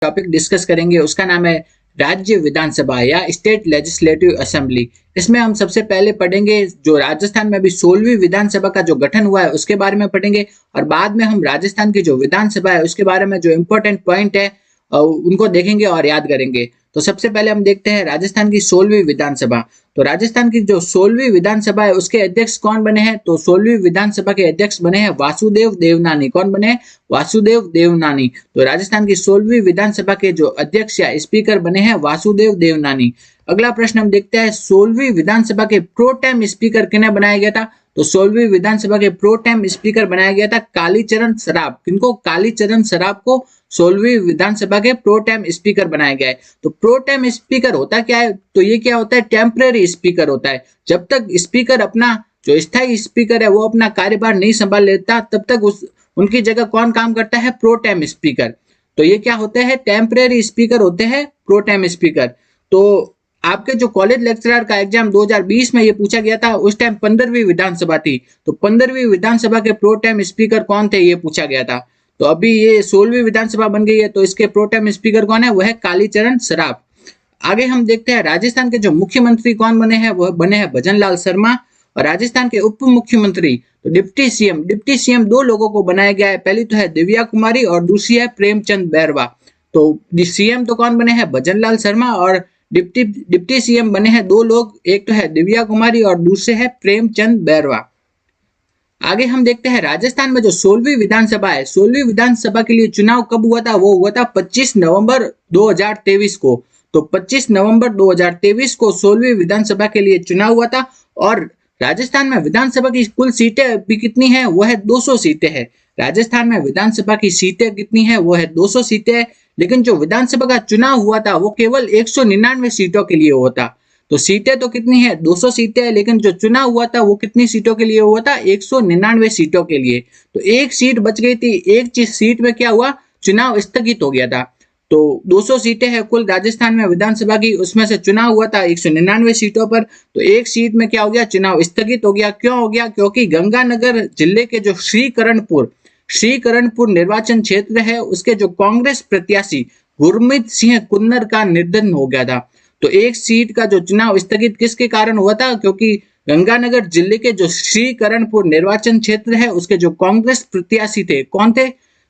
Topic discuss करेंगे उसका नाम है राज्य विधानसभा या स्टेट लेजिस्लेटिव असेंबली। इसमें हम सबसे पहले पढ़ेंगे जो राजस्थान में अभी 16वीं विधानसभा का जो गठन हुआ है उसके बारे में पढ़ेंगे, और बाद में हम राजस्थान की जो विधानसभा है उसके बारे में जो इंपॉर्टेंट पॉइंट है उनको देखेंगे और याद करेंगे। तो सबसे पहले हम देखते हैं राजस्थान की 16वीं विधानसभा। तो राजस्थान की जो 16वीं विधानसभा है उसके अध्यक्ष कौन बने हैं? तो 16वीं विधानसभा के अध्यक्ष बने हैं वासुदेव देवनानी। कौन बने हैं? वासुदेव देवनानी। तो राजस्थान की 16वीं विधानसभा के जो अध्यक्ष या स्पीकर बने हैं वासुदेव देवनानी। अगला प्रश्न हम देखते हैं 16वीं विधानसभा के प्रो टेम स्पीकर किन्हें बनाया गया था? तो 16वीं विधानसभा के प्रो टेम स्पीकर बनाया गया था कालीचरण सराफ। किनको? कालीचरण सराफ को 16वीं विधानसभा के प्रो टेम स्पीकर बनाया गया है। तो प्रो टेम स्पीकर होता क्या है? तो ये क्या होता है? टेम्परेरी स्पीकर होता है। जब तक स्पीकर अपना जो स्थायी स्पीकर है वो अपना कार्यभार नहीं संभाल लेता तब तक उनकी जगह कौन काम करता है? Pro tem speaker. तो ये क्या होते हैं? टेम्परेरी स्पीकर होते हैं प्रो टेम स्पीकर। तो आपके जो कॉलेज लेक्चरर का एग्जाम 2020 में ये पूछा गया था, उस टाइम 15वीं विधानसभा थी। तो 15वीं विधानसभा के प्रो टेम स्पीकर कौन थे ये पूछा गया था। तो अभी ये 16वीं विधानसभा बन गई है तो इसके प्रो टेम स्पीकर कौन है? वह है कालीचरण सराफ। आगे हम देखते हैं राजस्थान के जो मुख्यमंत्री कौन बने हैं, वह बने हैं भजन लाल शर्मा। और राजस्थान के उप मुख्यमंत्री तो डिप्टी सीएम दो लोगों को बनाया गया है। पहली तो है दिव्या कुमारी और दूसरी है प्रेमचंद बैरवा। तो सीएम तो कौन बने हैं? भजन लाल शर्मा। और डिप्टी सीएम बने हैं दो लोग, एक तो है दिव्या कुमारी और दूसरे है प्रेमचंद बैरवा। आगे हम देखते हैं राजस्थान में जो 16वीं विधानसभा है, 16वीं विधानसभा के लिए चुनाव कब हुआ था? वो हुआ था 25 नवंबर 2023 को। तो 25 नवंबर 2023 को 16वीं विधानसभा के लिए चुनाव हुआ था। और राजस्थान में विधानसभा की कुल सीटें अभी कितनी है? वो है 200 सीटें हैं। राजस्थान में विधानसभा की सीटें कितनी है? वो है 200 सीटें। लेकिन जो विधानसभा का चुनाव हुआ था वो केवल 199 सीटों के लिए हुआ था। तो सीटें तो कितनी है? 200 सीटें है, लेकिन जो चुनाव हुआ था वो कितनी सीटों के लिए हुआ था? 199 सीटों के लिए। तो एक सीट बच गई थी। एक सीट में क्या हुआ? चुनाव स्थगित हो गया था। तो 200 सीटें हैं कुल राजस्थान में विधानसभा की, उसमें से चुनाव हुआ था 199 सीटों पर। तो एक सीट में क्या हो गया? चुनाव स्थगित हो गया। क्यों हो गया? क्योंकि गंगानगर जिले के जो श्रीकरणपुर निर्वाचन क्षेत्र है उसके जो कांग्रेस प्रत्याशी गुरमीत सिंह कुन्नर का निधन हो गया था। तो एक सीट का जो चुनाव स्थगित किसके कारण हुआ था? क्योंकि गंगानगर जिले के जो श्रीकरणपुर निर्वाचन क्षेत्र है उसके जो कांग्रेस प्रत्याशी थे, कौन थे?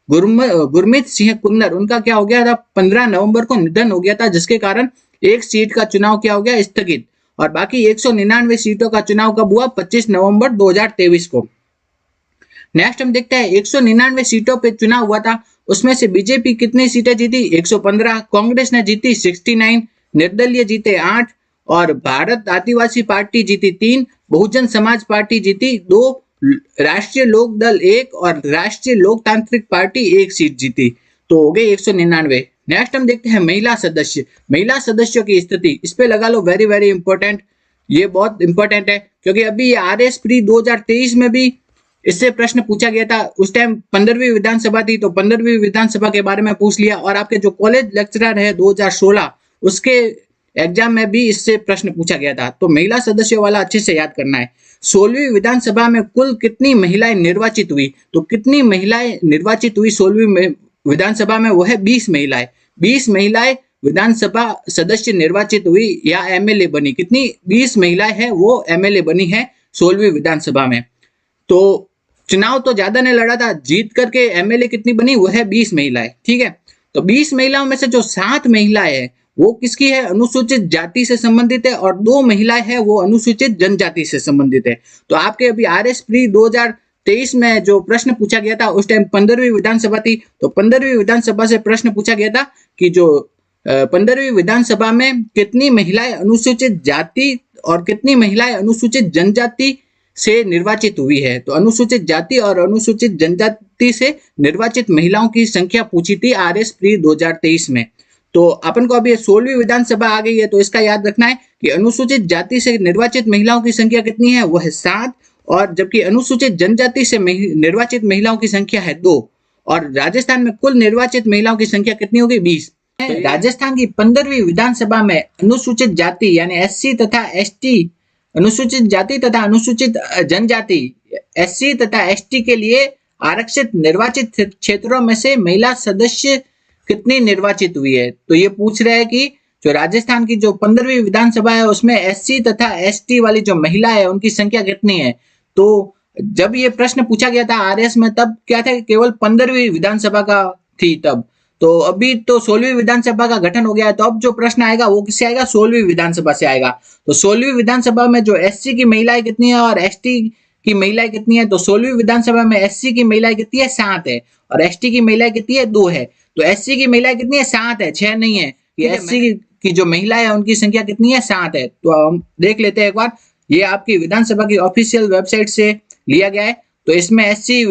गुरमीत सिंह कुन्नर। उनका क्या हो गया था? 15 नवंबर को निधन हो गया था, जिसके कारण एक सीट का चुनाव क्या हो गया? स्थगित। और बाकी 199 सीटों का चुनाव कब हुआ? 25 नवंबर 2023 को। नेक्स्ट हम देखते हैं 199 सीटों पे चुनाव हुआ था, उसमें से बीजेपी कितनी सीटें जीती? 115। कांग्रेस ने जीती 69, निर्दलीय जीते 8 और भारत आदिवासी पार्टी जीती 3, बहुजन समाज पार्टी जीती 2, राष्ट्रीय लोक दल 1 और राष्ट्रीय लोकतांत्रिक पार्टी 1 सीट जीती। तो हो गई 199। नेक्स्ट हम देखते हैं महिला सदस्यों की स्थिति। इस पे लगा लो वेरी वेरी इंपॉर्टेंट। ये बहुत इंपॉर्टेंट है क्योंकि अभी आरएस प्री 2023 में भी इससे प्रश्न पूछा गया था। उस टाइम 15वीं विधानसभा थी तो 15वीं विधानसभा के बारे में पूछ लिया। और आपके जो कॉलेज लेक्चरर है 2016 उसके एग्जाम में भी इससे प्रश्न पूछा गया था। तो महिला सदस्यों वाला अच्छे से याद करना है। 16वीं विधानसभा में कुल कितनी महिलाएं निर्वाचित हुई? तो कितनी महिलाएं निर्वाचित हुई 16वीं विधानसभा में? वो है 20 महिलाएं। 20 महिलाएं विधानसभा सदस्य निर्वाचित हुई या एमएलए बनी। कितनी? 20 महिलाएं हैं वो एमएलए बनी है 16वीं विधानसभा में। तो चुनाव तो ज्यादा ने लड़ा था, जीत करके एमएलए कितनी बनी? वो है 20 महिलाएं। ठीक है। तो 20 महिलाओं में से जो 7 महिलाएं हैं वो किसकी है? अनुसूचित जाति से संबंधित है, और 2 महिलाएं हैं वो अनुसूचित जनजाति से संबंधित है। तो आपके अभी आरएस प्री 2023 में जो प्रश्न पूछा गया था उस टाइम 15वीं विधानसभा थी। तो 15वीं विधानसभा से प्रश्न पूछा गया था कि जो 15वीं विधानसभा में कितनी महिलाएं अनुसूचित जाति और कितनी महिलाएं अनुसूचित जनजाति से निर्वाचित हुई है। तो अनुसूचित जाति और अनुसूचित जनजाति से निर्वाचित महिलाओं की संख्या पूछी थी आरएस प्री 2023 में। तो अपन को अभी 16वीं विधानसभा आ गई है तो इसका याद रखना है कि अनुसूचित जाति से निर्वाचित महिलाओं की संख्या कितनी है? वो है 7, और जबकि अनुसूचित जनजाति से निर्वाचित महिलाओं की संख्या है 2। और राजस्थान में कुल निर्वाचित महिलाओं की संख्या कितनी होगी? 20। राजस्थान की 15वीं विधानसभा में अनुसूचित जाति यानी एससी तथा एसटी, अनुसूचित जाति तथा अनुसूचित जनजाति एससी तथा एसटी के लिए आरक्षित निर्वाचित क्षेत्रों में से महिला सदस्य कितनी निर्वाचित हुई है। तो ये पूछ रहे हैं कि जो राजस्थान की जो 15वीं विधानसभा है उसमें एससी तथा एसटी वाली जो महिला है उनकी संख्या कितनी है। तो जब ये प्रश्न पूछा गया था आरएस में तब क्या था, केवल 15वीं विधानसभा का थी तब। तो अभी तो 16वीं विधानसभा का गठन हो गया है, तो अब जो प्रश्न आएगा वो किससे आएगा, 16वीं विधानसभा से आएगा। तो 16वीं विधानसभा में जो एससी की महिलाएं कितनी है और एसटी की महिलाएं कितनी है। तो 16वीं विधानसभा में एससी की महिलाएं कितनी है, 7 है, और एसटी की महिलाएं कितनी है, 2 है। तो एससी की महिलाएं कितनी है, 7 है, 6 नहीं है। ये एससी की जो महिलाएं है उनकी संख्या कितनी है, 7 है। तो हम देख लेते हैं एक बार, ये आपकी विधानसभा की ऑफिशियल वेबसाइट से लिया गया है। तो इसमें एससी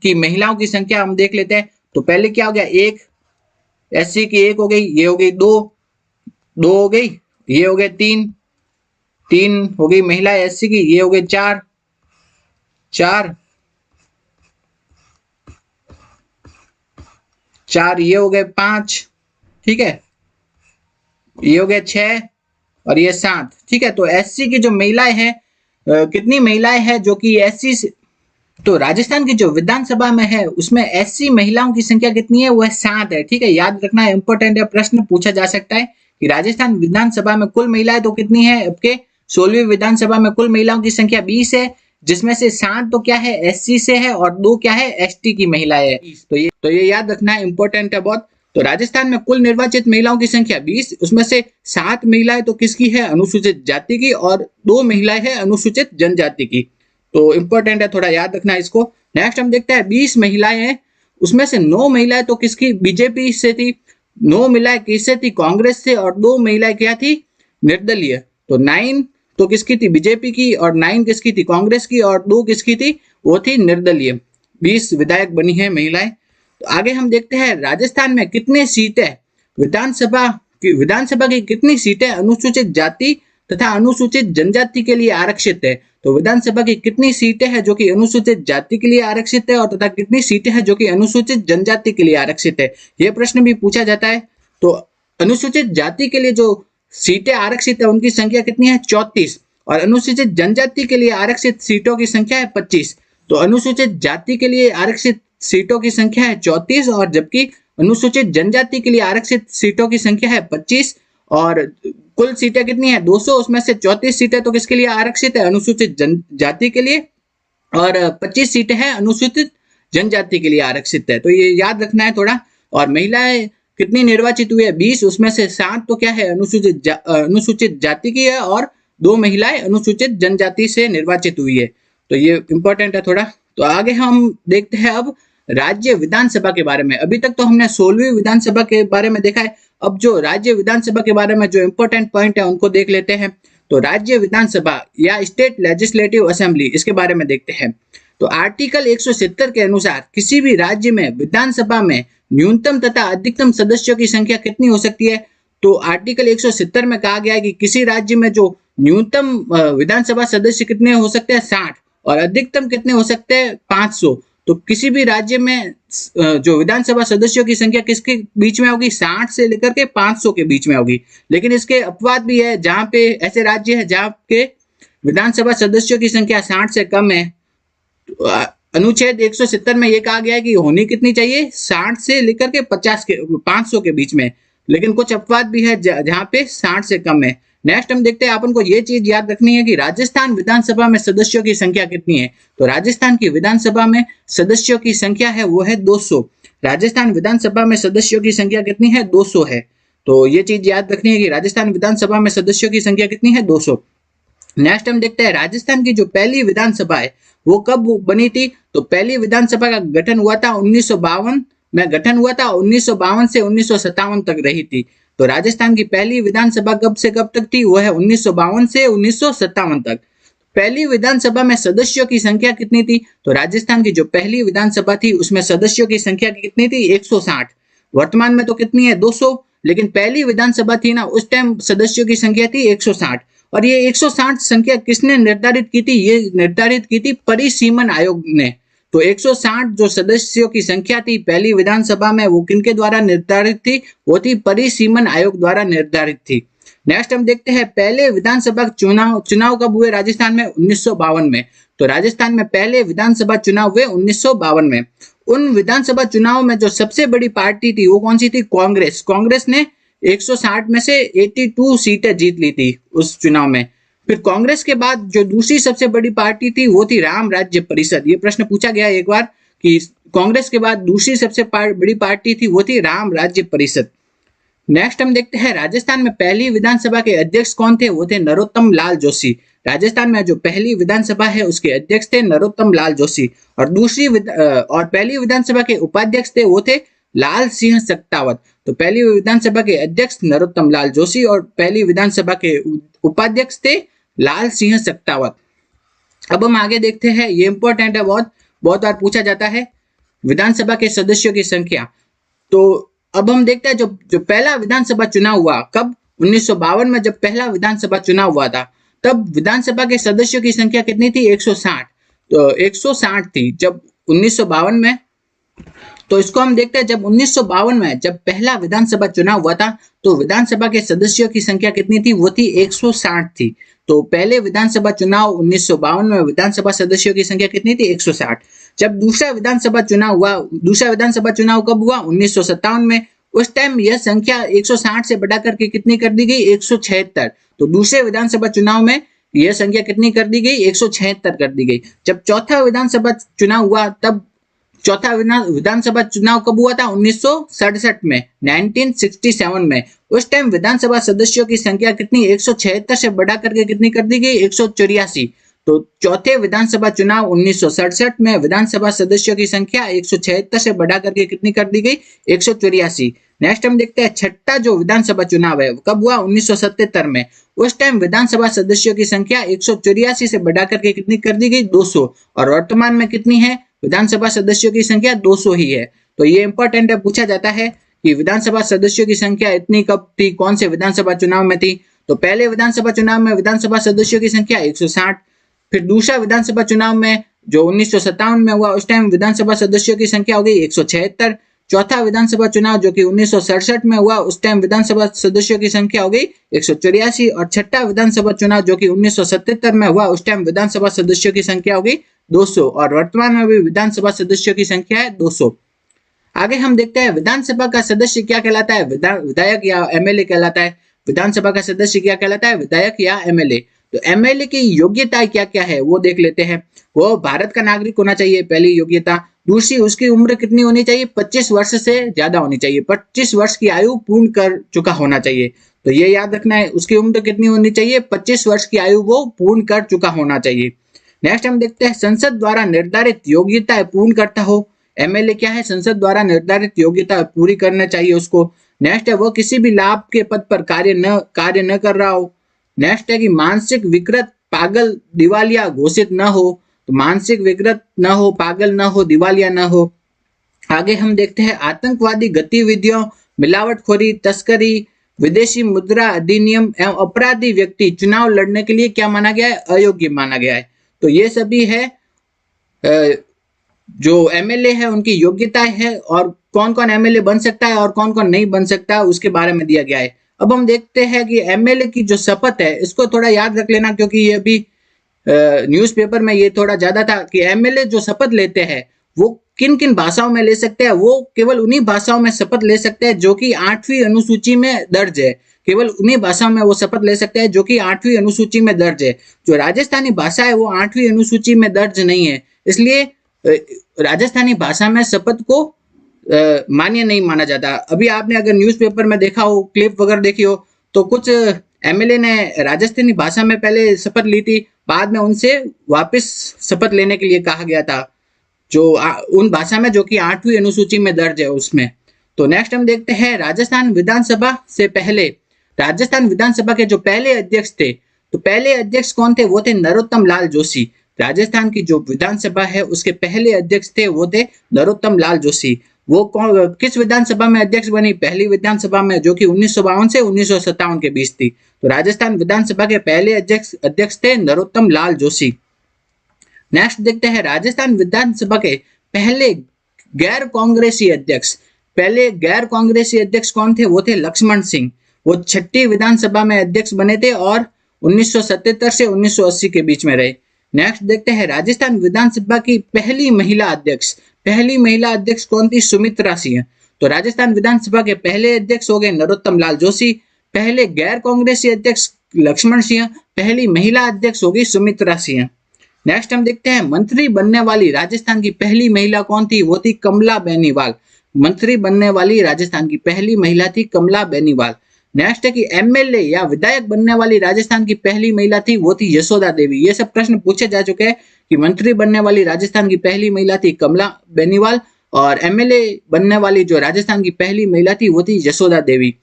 की महिलाओं की संख्या हम देख लेते हैं। तो पहले क्या हो गया, एक एससी की 1 हो गई, ये हो गई 2, 2 हो गई, ये हो गए 3, 3 हो गई महिला एससी की, ये हो गए 4, 4, 4, ये हो गए 5, ठीक है, ये हो गए 6 और ये 7, ठीक है। तो एससी की जो महिलाएं हैं कितनी महिलाएं हैं जो कि एससी से, तो राजस्थान की जो विधानसभा में है उसमें एससी महिलाओं की संख्या कितनी है, वो है 7 है, ठीक है। याद रखना है, इंपॉर्टेंट है, प्रश्न पूछा जा सकता है कि राजस्थान विधानसभा में कुल महिलाएं तो कितनी है, आपके 16वीं विधानसभा में कुल महिलाओं की संख्या 20 है, जिसमें से 7 तो क्या है एससी से है और 2 क्या है एसटी की महिलाएं है। तो ये याद रखना है, इंपॉर्टेंट है बहुत। तो राजस्थान में कुल निर्वाचित महिलाओं की संख्या 20, उसमें से 7 महिलाएं तो किसकी है, अनुसूचित जाति की, और 2 महिलाएं हैं अनुसूचित जनजाति की। तो इंपॉर्टेंट है, थोड़ा याद रखना है इसको। नेक्स्ट हम देखते हैं 20 महिलाएं हैं, उसमें से 9 महिलाएं तो किसकी, बीजेपी से थी, 9 महिलाएं किससे थी, कांग्रेस से, और 2 महिलाएं क्या थी, निर्दलीय। तो 9 तो किसकी थी, बीजेपी की, और 9 किसकी थी, कांग्रेस की, और 2 किसकी थी, वो थी निर्दलीय। 20 विधायक बनी है महिलाएं। तो आगे हम देखते हैं राजस्थान में कितने सीटें विधानसभा की कितनी सीटें अनुसूचित जाति तथा अनुसूचित जनजाति के लिए आरक्षित है। तो विधानसभा की कितनी सीटें हैं जो कि अनुसूचित जाति के लिए आरक्षित है, और तथा कितनी सीटें हैं जो कि अनुसूचित जनजाति के लिए आरक्षित है, यह प्रश्न भी पूछा जाता है। तो अनुसूचित जाति के लिए जो सीटें आरक्षित है उनकी संख्या कितनी है, 34, और अनुसूचित जनजाति के लिए आरक्षित सीटों की संख्या है 25। तो अनुसूचित जाति के लिए आरक्षित सीटों की संख्या है 34, और जबकि अनुसूचित जनजाति के लिए आरक्षित सीटों की संख्या है 25। और कुल सीटें कितनी है, 200, उसमें से 34 सीटें तो किसके लिए आरक्षित है, अनुसूचित जनजाति के लिए, और 25 सीटें हैं अनुसूचित जनजाति के लिए आरक्षित है। तो ये याद रखना है थोड़ा। और महिलाएं कितनी निर्वाचित हुई है, 20, उसमें से 7 तो क्या है अनुसूचित जाति की है, और 2 महिलाएं अनुसूचित जनजाति से निर्वाचित हुई है। तो ये इंपॉर्टेंट है थोड़ा। तो आगे हम देखते हैं अब राज्य विधानसभा के बारे में। अभी तक तो हमने 16वीं विधानसभा के बारे में देखा है, अब जो राज्य विधानसभा के बारे में जो इंपॉर्टेंट पॉइंट है उनको देख लेते हैं। तो राज्य विधानसभा या स्टेट लेजिस्लेटिव असेंबली, इसके बारे में देखते हैं। तो आर्टिकल 170 के अनुसार किसी भी राज्य में विधानसभा में न्यूनतम तथा अधिकतम सदस्यों की संख्या कितनी हो सकती है। तो आर्टिकल 170 में कहा गया है कि किसी राज्य में जो न्यूनतम विधानसभा सदस्य कितने हो सकते हैं, 60, और अधिकतम कितने हो सकते हैं, 500। तो किसी भी राज्य में जो विधानसभा सदस्यों की संख्या किसके बीच में होगी, 60 से लेकर के 500 के बीच में होगी। लेकिन इसके अपवाद भी है, जहां पे ऐसे राज्य है जहां के विधानसभा सदस्यों की संख्या 60 से कम है। अनुच्छेद 170 में यह कहा गया है कि होनी कितनी चाहिए, 60 से लेकर के 500 के बीच में। लेकिन कुछ अपवाद भी है जहां पे 60 से कम है। नेक्स्ट हम देखते हैं, अपन को ये चीज याद रखनी है कि राजस्थान विधानसभा में सदस्यों की संख्या कितनी है। तो राजस्थान की विधानसभा में सदस्यों की संख्या है वो है 200। राजस्थान विधानसभा में सदस्यों की संख्या कितनी है, 200 है। तो ये चीज याद रखनी है कि राजस्थान विधानसभा में सदस्यों की संख्या कितनी है, 200। नेक्स्ट हम देखते हैं राजस्थान की जो पहली विधानसभा है वो कब बनी थी। तो पहली विधानसभा का गठन हुआ था 1952 में, गठन हुआ था 1952 से 1957 तक रही थी। तो राजस्थान की पहली विधानसभा कब से कब तक थी, वो है 1952 से 1957 तक। पहली विधानसभा में सदस्यों की संख्या कितनी थी। तो राजस्थान की जो पहली विधानसभा थी उसमें सदस्यों की संख्या कितनी थी, 160। वर्तमान में तो कितनी है, 200, लेकिन पहली विधानसभा थी ना उस टाइम सदस्यों की संख्या थी 160। और ये 160 संख्या किसने निर्धारित की थी, ये निर्धारित की थी परिसीमन आयोग ने। तो 160 जो सदस्यों की संख्या थी पहली विधानसभा में वो किनके द्वारा निर्धारित थी, वो थी परिसीमन आयोग द्वारा निर्धारित थी। नेक्स्ट हम देखते हैं पहले विधानसभा चुनाव कब हुए राजस्थान में, 1952 में। तो राजस्थान में पहले विधानसभा चुनाव हुए 1952 में। उन विधानसभा चुनाव में जो सबसे बड़ी पार्टी थी वो कौन सी थी? कांग्रेस। कांग्रेस ने 160 में से 82 सीटें जीत ली थी उस चुनाव में। फिर कांग्रेस के बाद जो दूसरी सबसे बड़ी पार्टी थी वो थी राम राज्य परिषद। ये प्रश्न पूछा गया एक बार कि कांग्रेस के बाद दूसरी सबसे बड़ी पार्टी थी वो थी राम राज्य परिषद। नेक्स्ट हम देखते हैं राजस्थान में पहली विधानसभा के अध्यक्ष कौन थे? वो थे नरोत्तम लाल जोशी। राजस्थान में जो पहली विधानसभा है उसके अध्यक्ष थे नरोत्तम लाल जोशी। और और पहली विधानसभा के उपाध्यक्ष थे वो थे लाल सिंह सक्तावत। तो पहली विधानसभा के अध्यक्ष नरोत्तम लाल जोशी और पहली विधानसभा के उपाध्यक्ष थे लाल सिंह सक्तावत। अब हम आगे देखते हैं, ये इंपॉर्टेंट है, बहुत बहुत बार पूछा जाता है, विधानसभा के सदस्यों की संख्या। तो अब हम देखते हैं जो पहला विधानसभा चुनाव हुआ कब? 1952 में जब पहला विधानसभा चुनाव हुआ था तब विधानसभा के सदस्यों की संख्या कितनी थी? 160। तो 160 थी जब 1952 में। तो इसको हम देखते हैं, जब 1952 में जब पहला विधानसभा चुनाव हुआ था तो विधानसभा के सदस्यों की संख्या कितनी थी? वो थी 160 थी। तो पहले विधानसभा चुनाव 1952 में विधानसभा सदस्यों की संख्या कितनी थी? 160। जब दूसरा विधानसभा चुनाव हुआ, दूसरा विधानसभा चुनाव कब हुआ? 1957 में। उस टाइम यह संख्या 160 से बढ़ाकर के कितनी कर दी गई? 176। तो दूसरे विधानसभा चुनाव में यह संख्या कितनी कर दी गई? 176 कर दी गई। जब चौथा विधानसभा चुनाव हुआ तब चौथा विधानसभा चुनाव कब हुआ था? 1967 में, 1967 में। उस टाइम विधानसभा सदस्यों की संख्या कितनी? 176 से बढ़ा करके कितनी कर दी गई? 184। तो चौथे विधानसभा चुनाव 1967 में विधानसभा सदस्यों की संख्या 176 से बढ़ा करके कितनी कर दी गई? 184। नेक्स्ट हम देखते हैं छठा जो विधानसभा चुनाव है कब हुआ? 1977 में। उस टाइम विधानसभा सदस्यों की संख्या 184 से बढ़ा करके कितनी कर दी गई? 200। और वर्तमान में कितनी है? विधानसभा सदस्यों की संख्या 200 ही है। तो ये इंपॉर्टेंट है, पूछा जाता है कि विधानसभा सदस्यों की संख्या इतनी कब थी, कौन से विधानसभा चुनाव में थी? तो पहले विधानसभा चुनाव में विधानसभा सदस्यों की संख्या 160। फिर दूसरा विधानसभा चुनाव में जो 1957 में हुआ उस टाइम विधानसभा सदस्यों की संख्या हो गई 176। चौथा विधानसभा चुनाव जो कि 1967 में हुआ उस टाइम विधानसभा सदस्यों की संख्या हो गई 184। और छठा विधानसभा चुनाव जो कि 1977 में हुआ उस टाइम विधानसभा सदस्यों की संख्या हो गई 200। और वर्तमान में भी विधानसभा सदस्यों की संख्या है 200। आगे हम देखते हैं विधानसभा का सदस्य क्या कहलाता है? विधायक या एमएलए कहलाता है। विधानसभा का सदस्य क्या कहलाता है? विधायक या एमएलए। तो एमएलए की योग्यता क्या क्या है वो देख लेते हैं। वो भारत का नागरिक होना चाहिए, पहली योग्यता। दूसरी, उसकी उम्र कितनी होनी चाहिए? 25 वर्ष से ज्यादा होनी चाहिए। 25 वर्ष की आयु पूर्ण कर चुका होना चाहिए। तो ये याद रखना है, उसकी उम्र कितनी होनी चाहिए? 25 वर्ष की आयु वो पूर्ण कर चुका होना चाहिए। नेक्स्ट हम देखते हैं संसद द्वारा निर्धारित योग्यता पूर्ण करता हो। एमएलए क्या है? संसद द्वारा निर्धारित योग्यता पूरी करना चाहिए उसको। नेक्स्ट है वो किसी भी लाभ के पद पर कार्य न कर रहा हो। नेक्स्ट है कि मानसिक विकृत, पागल, दिवालिया घोषित न हो। तो मानसिक विकृत न हो, पागल न हो, दिवालिया न हो। आगे हम देखते हैं आतंकवादी गतिविधियों, मिलावटखोरी, तस्करी, विदेशी मुद्रा अधिनियम एवं अपराधी व्यक्ति चुनाव लड़ने के लिए क्या माना गया है? अयोग्य माना गया है। तो ये सभी है जो एमएलए है उनकी योग्यताएं है और कौन कौन एमएलए बन सकता है और कौन कौन नहीं बन सकता उसके बारे में दिया गया है। अब हम देखते हैं कि एमएलए की जो शपथ है इसको थोड़ा याद रख लेना, क्योंकि ये भी न्यूज़पेपर में ये थोड़ा ज्यादा था कि एमएलए जो शपथ लेते हैं वो किन किन भाषाओं में ले सकते हैं। वो केवल उन्हीं भाषाओं में शपथ ले सकते हैं जो कि 8वीं अनुसूची में दर्ज है। केवल उन्हीं भाषाओं में वो शपथ ले सकते हैं जो कि 8वीं अनुसूची में दर्ज है। जो राजस्थानी भाषा है वो 8वीं अनुसूची में दर्ज नहीं है, इसलिए राजस्थानी भाषा में शपथ को मान्य नहीं माना जाता। अभी आपने अगर न्यूज़पेपर में देखा हो, क्लिप वगैरह देखी हो, तो कुछ एमएलए ने राजस्थानी भाषा में पहले शपथ ली थी, बाद में उनसे वापस शपथ लेने के लिए कहा गया था जो उन भाषा में जो कि 8वीं अनुसूची में दर्ज है उसमें। तो नेक्स्ट हम देखते हैं राजस्थान विधानसभा से पहले, राजस्थान विधानसभा के जो पहले अध्यक्ष थे, तो पहले अध्यक्ष कौन थे? वो थे नरोत्तम लाल जोशी। राजस्थान की जो विधानसभा है उसके पहले अध्यक्ष थे वो थे नरोत्तम लाल जोशी। वो किस विधानसभा में अध्यक्ष बनी? पहली विधानसभा में, जो कि 1952 से 1957 के बीच थी। तो राजस्थान विधानसभा के पहले अध्यक्ष थे नरोत्तम लाल जोशी। नेक्स्ट देखते हैं राजस्थान विधानसभा के पहले गैर कांग्रेसी अध्यक्ष। पहले गैर कांग्रेसी अध्यक्ष कौन थे? वो थे लक्ष्मण सिंह। वो छठी विधानसभा में अध्यक्ष बने थे और 1977 से 1980 के बीच में रहे। नेक्स्ट देखते हैं राजस्थान विधानसभा की पहली महिला अध्यक्ष। पहली महिला अध्यक्ष कौन थी? सुमित्रा सिंह। तो राजस्थान विधानसभा के पहले अध्यक्ष हो गए नरोत्तम लाल जोशी, पहले गैर कांग्रेसी अध्यक्ष लक्ष्मण सिंह, पहली महिला अध्यक्ष होगी सुमित्रा सिंह। नेक्स्ट हम देखते हैं मंत्री बनने वाली राजस्थान की पहली महिला कौन थी? वो थी कमला बेनीवाल। मंत्री बनने वाली राजस्थान की पहली महिला थी कमला बेनीवाल। नेक्स्ट है कि एमएलए या विधायक बनने वाली राजस्थान की पहली महिला थी, वो थी यशोदा देवी। ये सब प्रश्न पूछे जा चुके हैं कि मंत्री बनने वाली राजस्थान की पहली महिला थी कमला बेनीवाल और एमएलए बनने वाली जो राजस्थान की पहली महिला थी वो थी यशोदा देवी।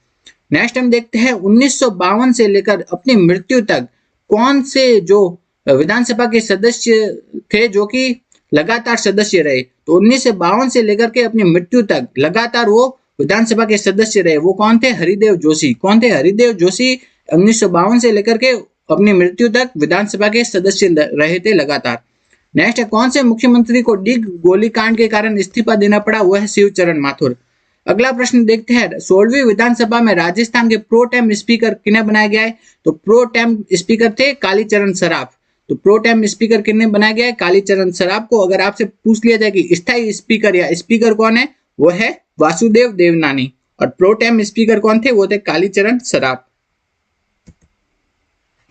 नेक्स्ट हम देखते हैं 1952 से लेकर अपनी मृत्यु तक कौन से जो विधानसभा के सदस्य थे जो कि लगातार सदस्य रहे। तो 1952 से लेकर के अपनी मृत्यु तक लगातार वो विधानसभा के सदस्य रहे। वो कौन थे? हरिदेव जोशी। कौन थे? हरिदेव जोशी 1952 से लेकर के अपनी मृत्यु तक विधानसभा के सदस्य रहे थे लगातार। नेक्स्ट है कौन से मुख्यमंत्री को डिग गोलीकांड के कारण इस्तीफा देना पड़ा? वो है शिवचरण माथुर। अगला प्रश्न देखते हैं 16वीं विधानसभा में राजस्थान के प्रो टेम स्पीकर किन्हें बनाया गया है? तो प्रो टेम स्पीकर थे कालीचरण सराफ। तो प्रो टेम स्पीकर किन्हें बनाया गया है? कालीचरण सराफ को। अगर आपसे पूछ लिया जाए कि स्थायी स्पीकर या स्पीकर कौन है, वो है वासुदेव देवनानी। और प्रो टेम स्पीकर कौन थे? वो थे कालीचरण सराफ।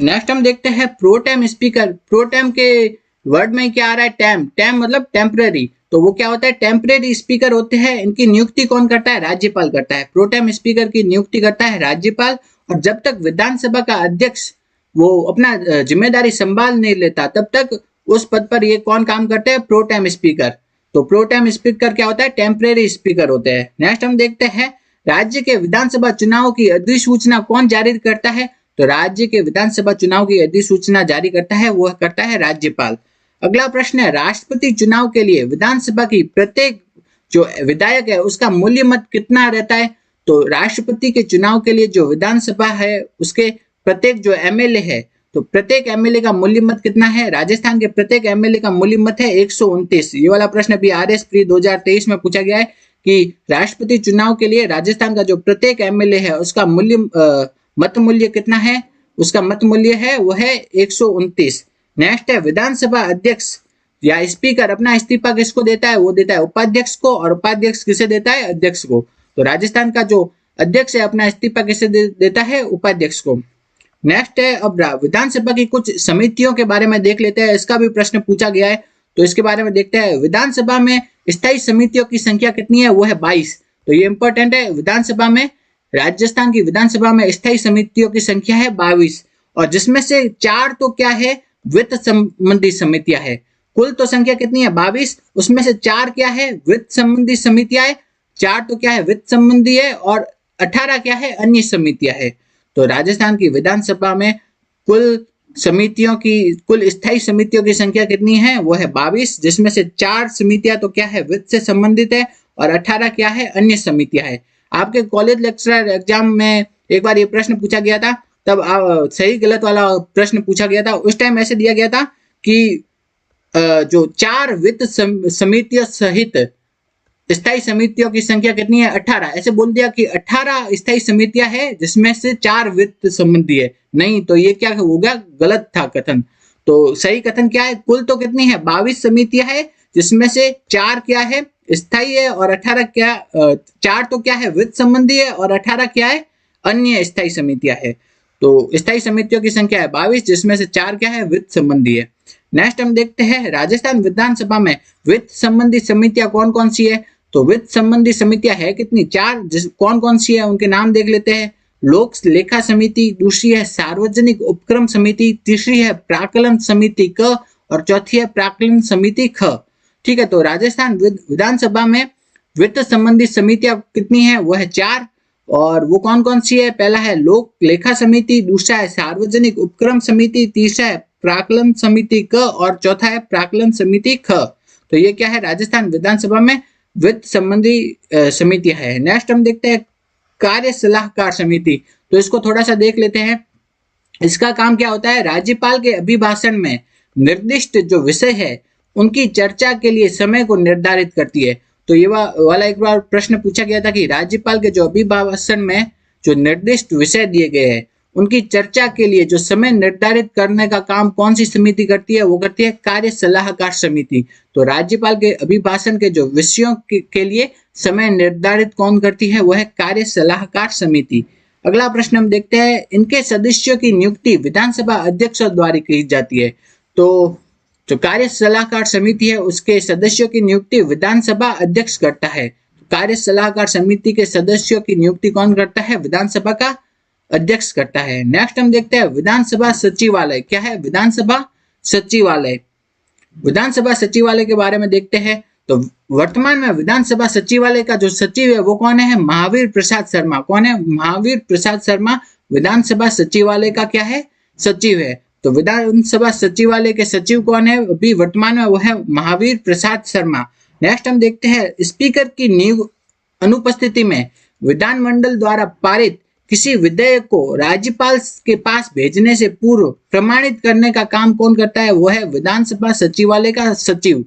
नेक्स्ट हम देखते हैं pro tem speaker. Pro tem के वर्ड में क्या आ रहा है? टेम। टेम मतलब टेम्परेरी। तो वो क्या होता है? टेम्परेरी स्पीकर होते हैं। इनकी नियुक्ति कौन करता है? राज्यपाल करता है। प्रो टेम स्पीकर की नियुक्ति करता है राज्यपाल। और जब तक विधानसभा का अध्यक्ष वो अपना जिम्मेदारी संभाल नहीं लेता तब तक उस पद पर ये कौन काम करते हैं? Pro tem speaker. तो प्रो टेम स्पीकर क्या होता है? टेम्परेरी स्पीकर होते हैं। नेक्स्ट हम देखते हैं राज्य के विधानसभा चुनाव की अधिसूचना कौन जारी करता है? तो राज्य के विधानसभा चुनाव की अधिसूचना जारी करता है वो करता है राज्यपाल। अगला प्रश्न है राष्ट्रपति चुनाव के लिए विधानसभा की प्रत्येक जो विधायक है उसका मूल्य मत कितना रहता है? तो राष्ट्रपति के चुनाव के लिए जो विधानसभा है उसके प्रत्येक जो एमएलए है, तो प्रत्येक एमएलए का मूल्य मत कितना है? राजस्थान के प्रत्येक एमएलए का मूल्य मत है 129। ये वाला प्रश्न भी आरएस प्री 2023 में पूछा गया है कि राष्ट्रपति चुनाव के लिए राजस्थान का जो प्रत्येक एमएलए है उसका मत मूल्य कितना है? उसका मत मूल्य है वो है 129। नेक्स्ट है विधानसभा अध्यक्ष या स्पीकर अपना इस्तीफा किसको देता है? वो देता है उपाध्यक्ष को। और उपाध्यक्ष किसे देता है? अध्यक्ष को। तो राजस्थान का जो अध्यक्ष है अपना इस्तीफा किसे देता है? उपाध्यक्ष को। नेक्स्ट है अब विधानसभा की कुछ समितियों के बारे में देख लेते हैं। इसका भी प्रश्न पूछा गया है तो इसके बारे में देखते हैं। विधानसभा में स्थायी समितियों की संख्या कितनी है? वो है 22। तो ये इंपॉर्टेंट है। विधानसभा में राजस्थान की विधानसभा में स्थायी समितियों की संख्या है 22 और जिसमें से 4 तो क्या है? वित्त संबंधी समितियां है। कुल तो संख्या कितनी है? 22। उसमें से 4 क्या है? वित्त संबंधी समितियां है। 4 तो क्या है? वित्त संबंधी है और 18 क्या है? अन्य समितियां है। तो राजस्थान की विधानसभा में कुल स्थायी समितियों की संख्या कितनी है? वो है 22, जिसमें से 4 समितियां तो क्या है? वित्त से संबंधित है और 18 क्या है? अन्य समितियां है। आपके कॉलेज लेक्चरर एग्जाम में एक बार ये प्रश्न पूछा गया था, तब सही गलत वाला प्रश्न पूछा गया था। उस टाइम ऐसे दिया गया था कि जो 4 वित्त समितियों सहित स्थायी समितियों की संख्या कितनी है? 18। ऐसे बोल दिया कि 18 स्थायी समितियां हैं जिसमें से 4 वित्त संबंधी है। नहीं, तो ये क्या हो गया? गलत था कथन। तो सही कथन क्या है? कुल तो कितनी है? 22 समितियां है जिसमें से 4 क्या है? स्थायी है और 18 क्या 4 तो क्या है? वित्त संबंधी है और 18 क्या है? अन्य स्थायी समितियां है। तो स्थायी समितियों की संख्या है 22 जिसमें से 4 क्या है? वित्त संबंधी है। नेक्स्ट हम देखते हैं राजस्थान विधानसभा में वित्त संबंधी समितियां कौन कौन सी है? तो वित्त संबंधी समितियां है कितनी? 4। कौन कौन सी है उनके नाम देख लेते हैं। लोक लेखा समिति, दूसरी है सार्वजनिक उपक्रम समिति, तीसरी है प्राक्कलन समिति क और चौथी है प्राक्कलन समिति ख। ठीक है, तो राजस्थान विधानसभा में वित्त संबंधी समितियां कितनी है? वो है 4 और वो कौन कौन सी है? पहला है लोक लेखा समिति, दूसरा है सार्वजनिक उपक्रम समिति, तीसरा है प्राक्कलन समिति क और चौथा है प्राक्कलन समिति ख। तो ये क्या है? राजस्थान विधानसभा में वित्त संबंधी समितियां है। नेक्स्ट हम देखते हैं कार्य सलाहकार समिति। तो इसको थोड़ा सा देख लेते हैं। इसका काम क्या होता है? राज्यपाल के अभिभाषण में निर्दिष्ट जो विषय है उनकी चर्चा के लिए समय को निर्धारित करती है। तो ये वाला एक बार प्रश्न पूछा गया था कि राज्यपाल के जो अभिभाषण में जो निर्दिष्ट विषय दिए गए हैं उनकी चर्चा के लिए जो समय निर्धारित करने का काम कौन सी समिति करती है, वो करती है कार्य सलाहकार समिति। तो राज्यपाल के अभिभाषण के जो विषयों के लिए समय निर्धारित कौन करती है, वह है कार्य सलाहकार समिति। अगला प्रश्न हम देखते हैं, इनके सदस्यों की नियुक्ति विधानसभा अध्यक्षों द्वारा की जाती है। तो जो कार्य सलाहकार समिति है उसके सदस्यों की नियुक्ति विधानसभा अध्यक्ष करता है। कार्य सलाहकार समिति के सदस्यों की नियुक्ति कौन करता है, विधानसभा का अध्यक्ष करता है। नेक्स्ट हम देखते हैं विधानसभा सचिवालय। क्या है विधानसभा सचिवालय? विधानसभा सचिवालय के बारे में देखते हैं। तो वर्तमान में विधानसभा सचिवालय का जो सचिव है वो कौन है, महावीर प्रसाद शर्मा। कौन है, महावीर प्रसाद शर्मा विधानसभा सचिवालय का क्या है, सचिव है। तो विधानसभा सचिवालय के सचिव कौन है अभी वर्तमान में, वो है महावीर प्रसाद शर्मा। नेक्स्ट हम देखते हैं स्पीकर की अनुपस्थिति में विधानमंडल द्वारा पारित किसी विधेयक को राज्यपाल के पास भेजने से पूर्व प्रमाणित करने का काम कौन करता है, वो है विधानसभा सचिवालय का सचिव।